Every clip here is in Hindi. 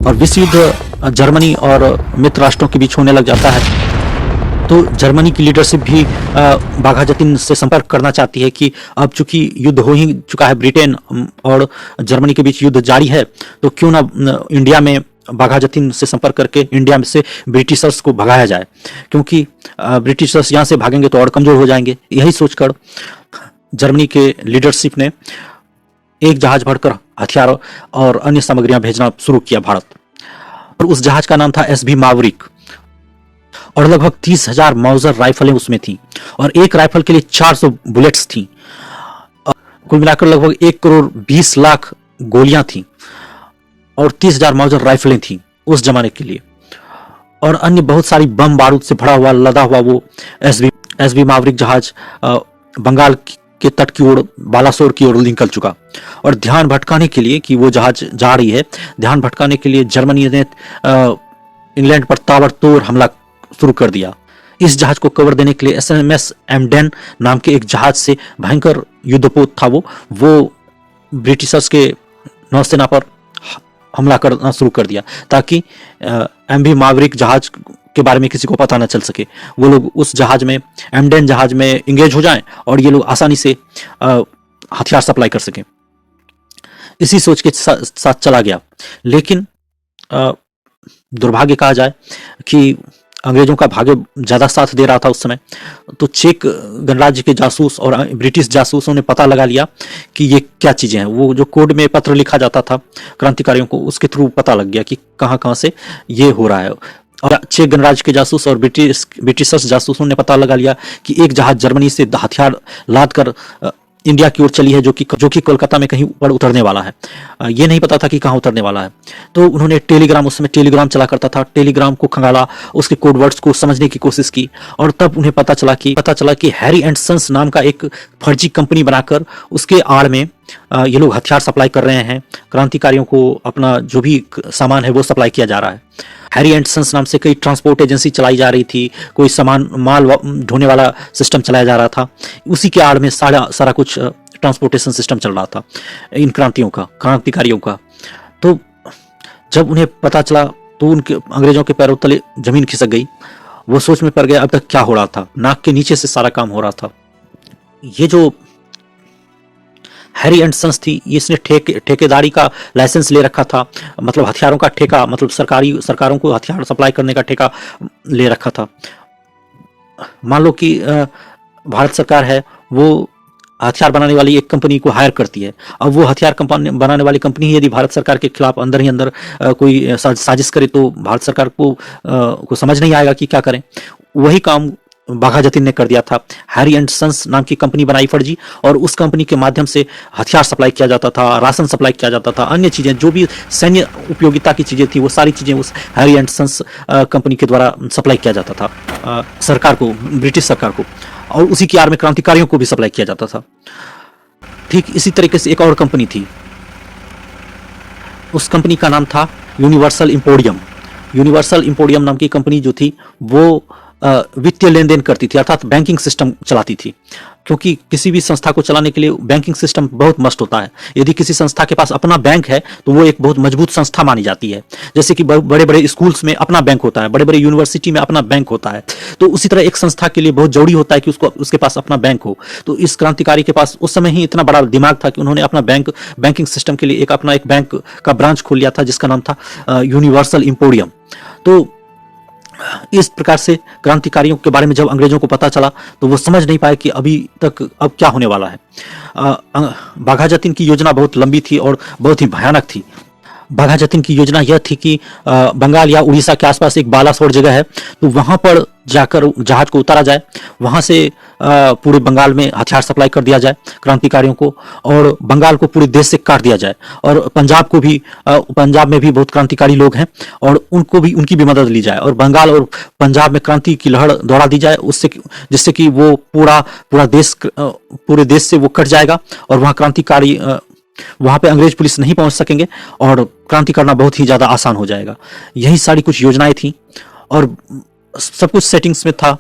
और विश्व युद्ध जर्मनी और मित्र राष्ट्रों के बीच होने लग जाता है, तो जर्मनी की लीडरशिप भी बाघा जतीन से संपर्क करना चाहती है कि अब चूंकि युद्ध हो ही चुका है, ब्रिटेन और जर्मनी के बीच युद्ध जारी है, तो क्यों ना इंडिया में बाघा जतीन से संपर्क करके इंडिया में से ब्रिटिशर्स को भगाया जाए, क्योंकि ब्रिटिशर्स यहाँ से भागेंगे तो और कमजोर हो जाएंगे। यही सोचकर जर्मनी के लीडरशिप ने एक जहाज भरकर हथियार और अन्य सामग्रियां भेजना शुरू किया भारत, और उस जहाज का नाम था एसबी मावरिक, और लगभग 30,000 माउजर राइफलें उसमें थी, और एक राइफल के लिए 400 बुलेट्स थी। कुल मिलाकर लगभग 1,20,00,000 गोलियां थी और 30,000 माउजर राइफलें थी उस जमाने के लिए, और अन्य बहुत सारी बम बारूद से भरा हुआ लदा हुआ वो एसबी मावरिक जहाज बंगाल के तट की ओर, बालासोर की ओर निकल चुका। और ध्यान भटकाने के लिए कि वो जहाज जा रही है, ध्यान भटकाने के लिए जर्मनी ने इंग्लैंड पर ताबड़तोड़ हमला शुरू कर दिया। इस जहाज को कवर देने के लिए एसएमएस एमडेन नाम के एक जहाज से भयंकर युद्धपोत था वो ब्रिटिशर्स के नौसेना पर हमला करना शुरू कर दिया, ताकि एमवी मावरिक जहाज के बारे में किसी को पता न चल सके। वो लोग उस जहाज में, एमडेन जहाज में इंगेज हो जाएं और ये लोग आसानी से हथियार सप्लाई कर सकें। इसी सोच के साथ चला गया, लेकिन दुर्भाग्य कहा जाए कि अंग्रेजों का भाग्य ज्यादा साथ दे रहा था उस समय। तो चेक गणराज्य के जासूस और ब्रिटिश जासूसों ने पता लगा लिया कि ये क्या चीजें हैं। वो जो कोड में पत्र लिखा जाता था क्रांतिकारियों को, उसके थ्रू पता लग गया कि कहां कहां से ये हो रहा है। और चेक गणराज्य के जासूस और ब्रिटिशर्स जासूसों ने पता लगा लिया कि एक जहाज जर्मनी से हथियार लाद कर इंडिया की ओर चली है, जो कि कोलकाता में कहीं पर उतरने वाला है। ये नहीं पता था कि कहाँ उतरने वाला है। तो उन्होंने टेलीग्राम, उस समय टेलीग्राम चला करता था, टेलीग्राम को खंगाला, उसके कोड वर्ड्स को समझने की कोशिश की, और तब उन्हें पता चला कि हैरी एंड सन्स नाम का एक फर्जी कंपनी बनाकर उसके आड़ में ये लोग हथियार सप्लाई कर रहे हैं क्रांतिकारियों को। अपना जो भी सामान है वो सप्लाई किया जा रहा है। हैरी एंड सन्स नाम से कई ट्रांसपोर्ट एजेंसी चलाई जा रही थी, कोई माल ढोने वाला सिस्टम चलाया जा रहा था। उसी के आड़ में सारा कुछ ट्रांसपोर्टेशन सिस्टम चल रहा था इन क्रांतिकारियों का। तो जब उन्हें पता चला तो उनके अंग्रेजों के पैरों तले जमीन खिसक गई। वो सोच में पड़ गए अब तक क्या हो रहा था। नाक के नीचे से सारा काम हो रहा था। ये जो हैरी एंड सन्स थी, इसने ठेकेदारी का लाइसेंस ले रखा था, मतलब हथियारों का ठेका, मतलब सरकारों को हथियार सप्लाई करने का ठेका ले रखा था। मान लो कि भारत सरकार है, वो हथियार बनाने वाली एक कंपनी को हायर करती है। अब वो हथियार बनाने वाली कंपनी यदि भारत सरकार के खिलाफ अंदर ही अंदर कोई साजिश करे तो भारत सरकार को समझ नहीं आएगा कि क्या करें। वही काम बाघा जतीन ने कर दिया था। हैरी एंड सन्स नाम की कंपनी बनाई फर्जी, और उस कंपनी के माध्यम से हथियार सप्लाई किया जाता था, राशन सप्लाई किया जाता था, अन्य चीजें जो भी सैन्य उपयोगिता की चीजें थी वो सारी चीजें उस हैरी एंड सन्स कंपनी के द्वारा सप्लाई किया जाता था सरकार को, ब्रिटिश सरकार को, और उसी की आड़ में क्रांतिकारियों को भी सप्लाई किया जाता था। ठीक इसी तरीके से एक और कंपनी थी, उस कंपनी का नाम था यूनिवर्सल इंपोरियम। यूनिवर्सल इंपोरियम नाम की कंपनी जो थी वो वित्तीय लेन देन करती थी, अर्थात बैंकिंग सिस्टम चलाती थी। क्योंकि किसी भी संस्था को चलाने के लिए बैंकिंग सिस्टम बहुत मस्ट होता है। यदि किसी संस्था के पास अपना बैंक है तो वो एक बहुत मजबूत संस्था मानी जाती है। जैसे कि बड़े बड़े स्कूल्स में अपना बैंक होता है, बड़े बड़े यूनिवर्सिटी में अपना बैंक होता है, तो उसी तरह एक संस्था के लिए बहुत जरूरी होता है कि उसके पास अपना बैंक हो। तो इस क्रांतिकारी के पास उस समय ही इतना बड़ा दिमाग था कि उन्होंने अपना बैंकिंग सिस्टम के लिए अपना एक बैंक का ब्रांच खोल लिया था, जिसका नाम था यूनिवर्सल इंपोरियम। तो इस प्रकार से क्रांतिकारियों के बारे में जब अंग्रेजों को पता चला तो वो समझ नहीं पाए कि अब क्या होने वाला है। बाघा जतीन की योजना बहुत लंबी थी और बहुत ही भयानक थी। बाघा जतीन की योजना यह थी कि बंगाल या उड़ीसा के आसपास एक बालासोर जगह है, तो वहां पर जाकर जहाज को उतारा जाए, वहां से पूरे बंगाल में हथियार सप्लाई कर दिया जाए क्रांतिकारियों को, और बंगाल को पूरे देश से काट दिया जाए। और पंजाब में भी बहुत क्रांतिकारी लोग हैं और उनकी भी मदद ली जाए, और बंगाल और पंजाब में क्रांति की लहर दौड़ा दी जाए, जिससे कि वो पूरे देश से वो कट जाएगा, और वहाँ क्रांतिकारी वहां पे अंग्रेज पुलिस नहीं पहुंच सकेंगे और क्रांति करना बहुत ही ज्यादा आसान हो जाएगा। यही सारी कुछ योजनाएं थी, और सब कुछ सेटिंग्स में था,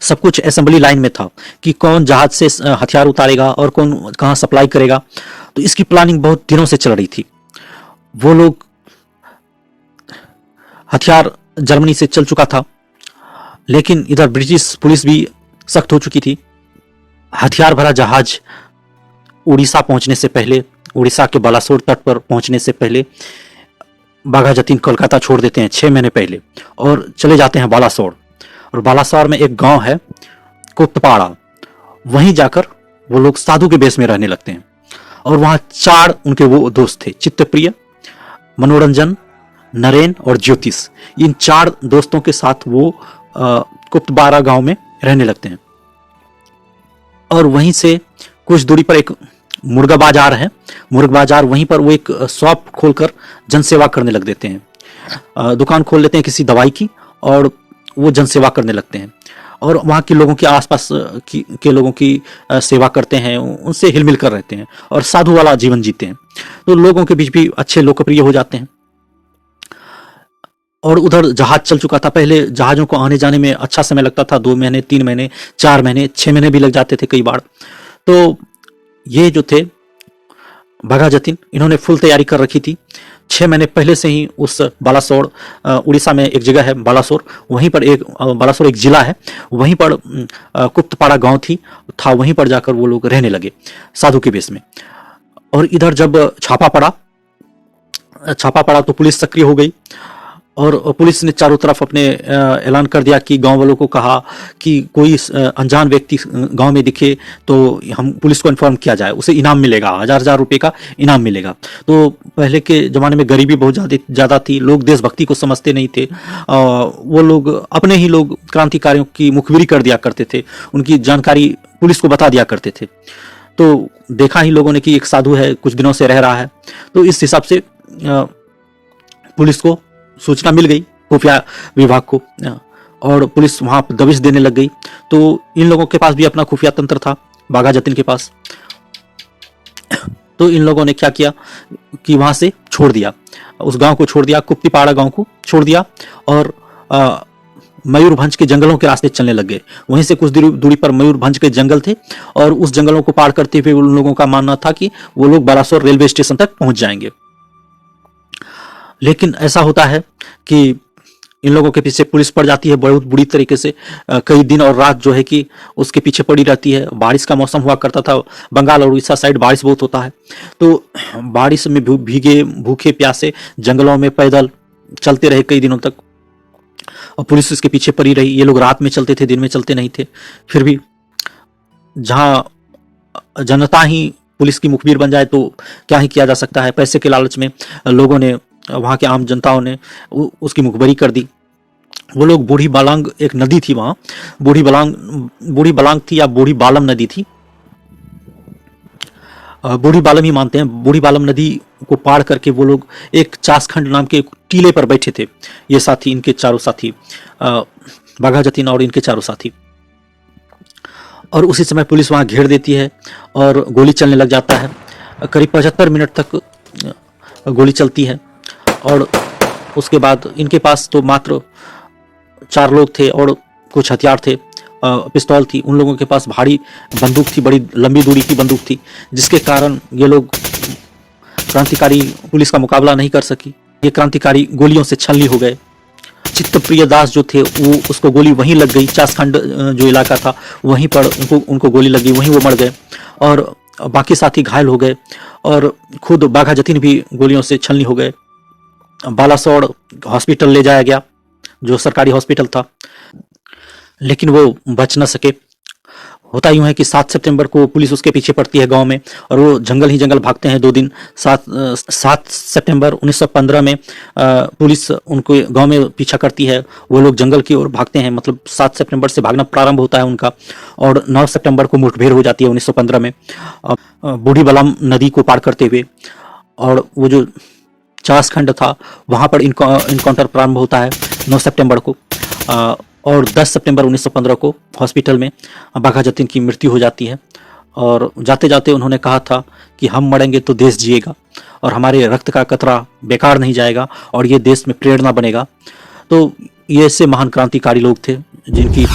सब कुछ असेंबली लाइन में था कि कौन जहाज से हथियार उतारेगा और कौन कहां सप्लाई करेगा। तो इसकी प्लानिंग बहुत दिनों से चल रही थी। वो लोग हथियार जर्मनी से चल चुका था, लेकिन इधर ब्रिटिश पुलिस भी सख्त हो चुकी थी। हथियार भरा जहाज उड़ीसा पहुंचने से पहले, उड़ीसा के बालासोर तट पर पहुंचने से पहले बाघा जतीन कोलकाता छोड़ देते हैं 6 महीने पहले और चले जाते हैं बालासोर। और बालासोर में एक गांव है कुप्तपाड़ा, वहीं जाकर वो लोग साधु के बेस में रहने लगते हैं। और वहां 4 उनके वो दोस्त थे, चित्तप्रिय, मनोरंजन, नरेन और ज्योतिष। इन 4 दोस्तों के साथ वो कुप्तपाड़ा गांव में रहने लगते हैं। और वहीं से कुछ दूरी पर एक मुर्गा बाजार है, मुर्गा बाजार, वहीं पर वो एक शॉप खोलकर जनसेवा करने लग देते हैं। दुकान खोल लेते हैं किसी दवाई की और वो जनसेवा करने लगते हैं और वहाँ के लोगों के आसपास के लोगों की सेवा करते हैं, उनसे हिलमिल कर रहते हैं और साधु वाला जीवन जीते हैं। तो लोगों के बीच भी अच्छे लोकप्रिय हो जाते हैं। और उधर जहाज चल चुका था। पहले जहाज़ों को आने जाने में अच्छा समय लगता था, 2 महीने, 3 महीने, 4 महीने, 6 महीने भी लग जाते थे कई बार। तो ये जो थे बाघा जतीन, इन्होंने फुल तैयारी कर रखी थी। 6 महीने पहले से ही उस बालासोर, उड़ीसा में एक जगह है बालासोर, वहीं पर बालासोर एक जिला है, वहीं पर कुप्तपाड़ा गांव था, वहीं पर जाकर वो लोग रहने लगे साधु के बेस में। और इधर जब छापा पड़ा तो पुलिस सक्रिय हो गई और पुलिस ने चारों तरफ अपने ऐलान कर दिया कि गांव वालों को कहा कि कोई अनजान व्यक्ति गांव में दिखे तो हम पुलिस को इन्फॉर्म किया जाए, उसे इनाम मिलेगा, 1000 रुपये का इनाम मिलेगा। तो पहले के ज़माने में गरीबी बहुत ज़्यादा थी, लोग देशभक्ति को समझते नहीं थे। वो लोग अपने ही लोग क्रांतिकारियों की मुखबिरी कर दिया करते थे, उनकी जानकारी पुलिस को बता दिया करते थे। तो देखा ही लोगों ने कि एक साधु है, कुछ दिनों से रह रहा है, तो इस हिसाब से पुलिस को सूचना मिल गई, खुफिया विभाग को, और पुलिस वहां दबिश देने लग गई। तो इन लोगों के पास भी अपना खुफिया तंत्र था, बाघा जतीन के पास। तो इन लोगों ने क्या किया कि वहां से छोड़ दिया, उस गांव को छोड़ दिया, कुप्तपाड़ा गांव को छोड़ दिया और मयूरभंज के जंगलों के रास्ते चलने लग गए। वहीं से कुछ दूरी पर मयूरभंज के जंगल थे और उस जंगलों को पार करते हुए उन लोगों का मानना था कि वो लोग बालासोर रेलवे स्टेशन तक पहुंच जाएंगे। लेकिन ऐसा होता है कि इन लोगों के पीछे पुलिस पड़ जाती है बहुत बुरी तरीके से। कई दिन और रात जो है कि उसके पीछे पड़ी रहती है। बारिश का मौसम हुआ करता था, बंगाल और उड़ीसा साइड बारिश बहुत होता है, तो बारिश में भीगे भूखे प्यासे जंगलों में पैदल चलते रहे कई दिनों तक और पुलिस उसके पीछे पड़ी रही। ये लोग रात में चलते थे, दिन में चलते नहीं थे। फिर भी जहां जनता ही पुलिस की मुखबिर बन जाए तो क्या ही किया जा सकता है। पैसे के लालच में लोगों ने, वहाँ के आम जनताओं ने उसकी मुखबरी कर दी। वो लोग बूढ़ी बालांग, एक नदी थी वहाँ, बूढ़ी बालांग थी या बूढ़ी बालम नदी थी, बूढ़ी बालम ही मानते हैं। बूढ़ी बालम नदी को पार करके वो लोग एक चासखंड नाम के टीले पर बैठे थे, ये साथी, इनके चारों साथी, बाघा जतीन और इनके चारों साथी। और उसी समय पुलिस वहाँ घेर देती है और गोली चलने लग जाता है। करीब 75 मिनट तक गोली चलती है और उसके बाद इनके पास तो मात्र 4 लोग थे और कुछ हथियार थे, पिस्तौल थी। उन लोगों के पास भारी बंदूक थी, बड़ी लंबी दूरी की बंदूक थी, जिसके कारण ये लोग क्रांतिकारी पुलिस का मुकाबला नहीं कर सकी। ये क्रांतिकारी गोलियों से छलनी हो गए। चित्तप्रिय दास जो थे वो, उसको गोली वहीं लग गई, चासखंड जो इलाका था वहीं पर उनको गोली लगी, वहीं वो मर गए और बाकी साथी घायल हो गए और खुद बाघा जतीन भी गोलियों से छलनी हो गए। बालासोर हॉस्पिटल ले जाया गया, जो सरकारी हॉस्पिटल था, लेकिन वो बच न सके। होता यूं है कि 7 सितंबर को पुलिस उसके पीछे पड़ती है गांव में और वो जंगल ही जंगल भागते हैं 2 दिन। 7 सितंबर 1915 में पुलिस उनको गांव में पीछा करती है, वो लोग जंगल की ओर भागते हैं। मतलब 7 सितंबर से भागना प्रारंभ होता है उनका और 9 सितंबर को मुठभेड़ हो जाती है 1915 में बूढ़ी बलाम नदी को पार करते हुए। और वो जो चासखंड था वहाँ पर इनकाउंटर प्रारंभ होता है 9 सितंबर को और 10 सितंबर 1915 को हॉस्पिटल में बाघा जतीन की मृत्यु हो जाती है। और जाते जाते उन्होंने कहा था कि हम मरेंगे तो देश जिएगा और हमारे रक्त का कतरा बेकार नहीं जाएगा और ये देश में प्रेरणा बनेगा। तो ये ऐसे महान क्रांतिकारी लोग थे जिनकी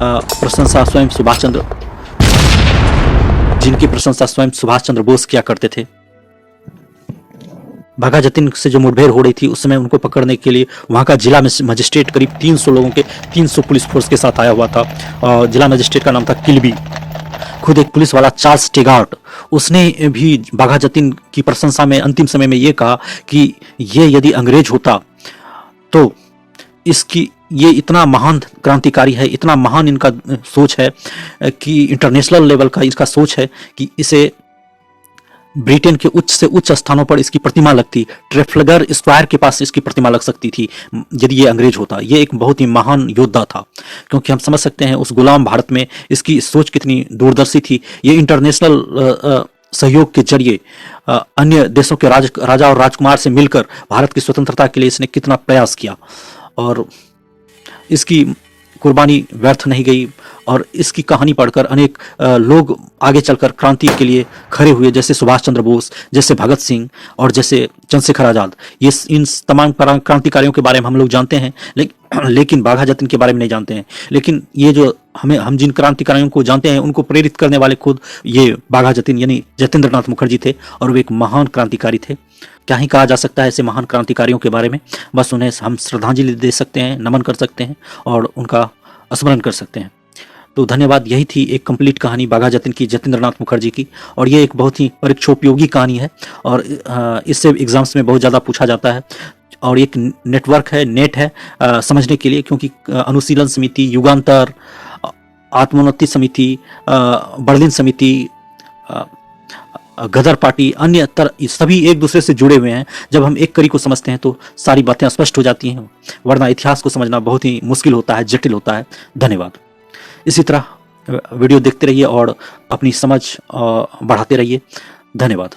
प्रशंसा स्वयं सुभाष चंद्र बोस किया करते थे। बाघा जतिन से जो मुठभेड़ हो रही थी उस समय उनको पकड़ने के लिए वहाँ का जिला मजिस्ट्रेट करीब 300 लोगों के 300 पुलिस फोर्स के साथ आया हुआ था। और जिला मजिस्ट्रेट का नाम था किल्बी। खुद एक पुलिस वाला चार्ल्स टेगार्ट, उसने भी बाघा जतिन की प्रशंसा में अंतिम समय में ये कहा कि ये यदि अंग्रेज होता तो इसकी ये इतना महान क्रांतिकारी है, इतना महान इनका सोच है कि इंटरनेशनल लेवल का इसका सोच है कि इसे ब्रिटेन के उच्च से उच्च स्थानों पर इसकी प्रतिमा लगती, ट्रेफलगर स्क्वायर के पास इसकी प्रतिमा लग सकती थी यदि ये अंग्रेज होता। ये एक बहुत ही महान योद्धा था, क्योंकि हम समझ सकते हैं उस गुलाम भारत में इसकी सोच कितनी दूरदर्शी थी। ये इंटरनेशनल सहयोग के जरिए अन्य देशों के राजा और राजकुमार से मिलकर भारत की स्वतंत्रता के लिए इसने कितना प्रयास किया, और इसकी कुर्बानी व्यर्थ नहीं गई। और इसकी कहानी पढ़कर अनेक लोग आगे चलकर क्रांति के लिए खड़े हुए, जैसे सुभाष चंद्र बोस, जैसे भगत सिंह और जैसे चंद्रशेखर आजाद। ये इन तमाम क्रांतिकारियों के बारे में हम लोग जानते हैं, लेकिन बाघा जतिन के बारे में नहीं जानते हैं। लेकिन ये जो हम जिन क्रांतिकारियों को जानते हैं उनको प्रेरित करने वाले खुद ये बाघा जतिन यानी जतिंद्र नाथ मुखर्जी थे, और वे एक महान क्रांतिकारी थे। क्या ही कहा जा सकता है ऐसे महान क्रांतिकारियों के बारे में। बस उन्हें हम श्रद्धांजलि दे सकते हैं, नमन कर सकते हैं और उनका स्मरण कर सकते हैं। तो धन्यवाद। यही थी एक कंप्लीट कहानी बाघा जतिन की, जतिंद्र नाथ मुखर्जी की। और ये एक बहुत ही परीक्षोपयोगी कहानी है, और इससे एग्जाम्स में बहुत ज़्यादा पूछा जाता है। और एक नेटवर्क है, नेट है समझने के लिए, क्योंकि अनुशीलन समिति, युगांतर, आत्मोन्नति समिति, बर्लिन समिति, गदर पार्टी, अन्य सभी एक दूसरे से जुड़े हुए हैं। जब हम एक कड़ी को समझते हैं तो सारी बातें स्पष्ट हो जाती हैं, वरना इतिहास को समझना बहुत ही मुश्किल होता है, जटिल होता है। धन्यवाद। इसी तरह वीडियो देखते रहिए और अपनी समझ बढ़ाते रहिए। धन्यवाद।